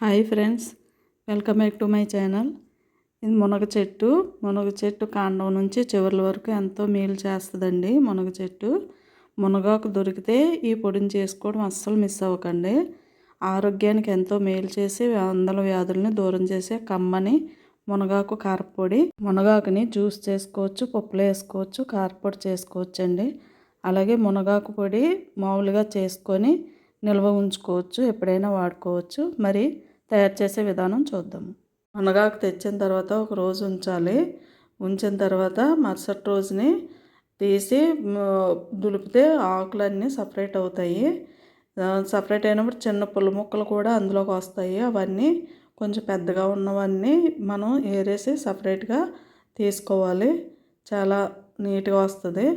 Hi friends, welcome back to my channel. ఇది మునగ చెట్టు కాండం నుంచి చివర్ల వరకు ఎంతో మేలు చేస్తుందండి. మునగాకు దొరికితే ఈ పొడిని చేసుకోవడం అస్సలు మిస్ అవ్వకండి. ఆరోగ్యానికి ఎంతో మేలు చేసి వందల వ్యాధుల్ని దూరం చేసే కమ్మని మునగాకు కారపొడి. మునగాకుని జ్యూస్ చేసుకోవచ్చు, పప్పులో వేసుకోవచ్చు, కారపొడి చేసుకోవచ్చు అండి. అలాగే మునగాకు పొడి మామూలుగా చేసుకొని నిల్వ ఉంచుకోవచ్చు, ఎప్పుడైనా వాడుకోవచ్చు. మరి తయారు చేసే విధానం చూద్దాము. మునగాకు తెచ్చిన తర్వాత ఒక రోజు ఉంచాలి. ఉంచిన తర్వాత మరుసటి రోజుని తీసి దులిపితే ఆకులన్నీ సపరేట్ అవుతాయి. సపరేట్ అయినప్పుడు చిన్న పుల్ల ముక్కలు కూడా అందులోకి వస్తాయి. అవన్నీ కొంచెం పెద్దగా ఉన్నవన్నీ మనం ఏరేసి సపరేట్గా తీసుకోవాలి. చాలా నీట్గా వస్తుంది.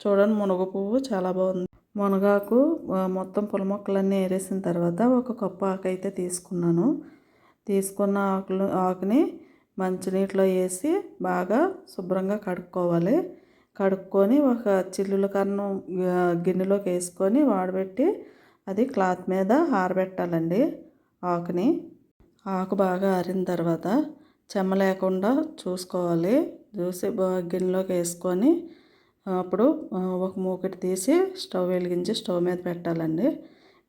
చూడండి, మునగ పువ్వు చాలా బాగుంది. మునగాకు మొత్తం పుల్ల ముక్కలన్నీ ఏరేసిన తర్వాత ఒక కప్పు ఆకు అయితే తీసుకున్నాను. తీసుకున్న ఆకుని మంచినీటిలో వేసి బాగా శుభ్రంగా కడుక్కోవాలి. కడుక్కొని ఒక చిల్లుల కన్నం గిన్నెలోకి వేసుకొని వాడబెట్టి అది క్లాత్ మీద ఆరబెట్టాలండి. ఆకు బాగా ఆరిన తర్వాత చెమ్మ లేకుండా చూసుకోవాలి. చూసి గిన్నెలోకి వేసుకొని అప్పుడు ఒక మూకుడు తీసి స్టవ్ వెలిగించి స్టవ్ మీద పెట్టాలండి.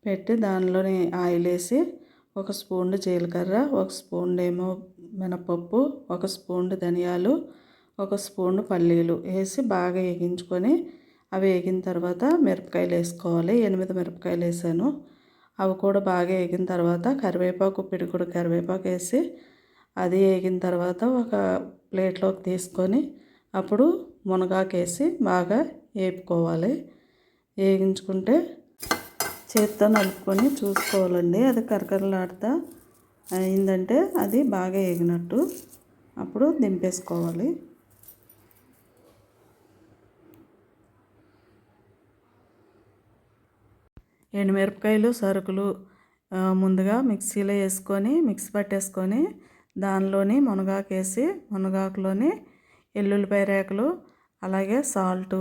పెట్టి దానిలోని ఆయిల్ వేసి ఒక స్పూన్ జీలకర్ర, ఒక స్పూన్ ఏమో మినపప్పు, ఒక స్పూన్ ధనియాలు, ఒక స్పూన్ పల్లీలు వేసి బాగా వేగించుకొని అవి వేగిన తర్వాత మిరపకాయలు వేసుకోవాలి. 8 మిరపకాయలు వేసాను. అవి కూడా బాగా వేగిన తర్వాత పిడికుడు కరివేపాకు వేసి అది వేగిన తర్వాత ఒక ప్లేట్లోకి తీసుకొని అప్పుడు మునగాకు వేసి బాగా వేపుకోవాలి. వేగించుకుంటే చేత్తో నలుపుకొని చూసుకోవాలండి. అది కరకరలాడుతూ అయిందంటే అది బాగా వేగినట్టు. అప్పుడు దింపేసుకోవాలి. ఎండుమిరపకాయలు, సరుకులు ముందుగా మిక్సీలో వేసుకొని మిక్సీ పట్టేసుకొని దానిలోని మునగాకు వేసి మునగాకులోని ఎల్లుల్లిపాయ రేకలు అలాగే సాల్టు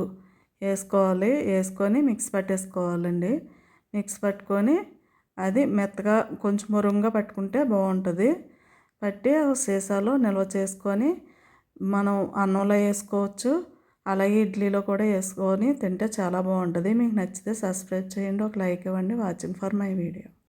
వేసుకోవాలి. వేసుకొని మిక్సీ పట్టేసుకోవాలండి. మిక్సీ పట్టుకొని అది మెత్తగా కొంచెం మురుంగా పట్టుకుంటే బాగుంటుంది. పట్టి సీసాలో నిల్వ చేసుకొని మనం అన్నంలో వేసుకోవచ్చు, అలాగే ఇడ్లీలో కూడా వేసుకొని తింటే చాలా బాగుంటుంది. మీకు నచ్చితే సబ్స్క్రైబ్ చేయండి, ఒక లైక్ ఇవ్వండి. Watching for my video.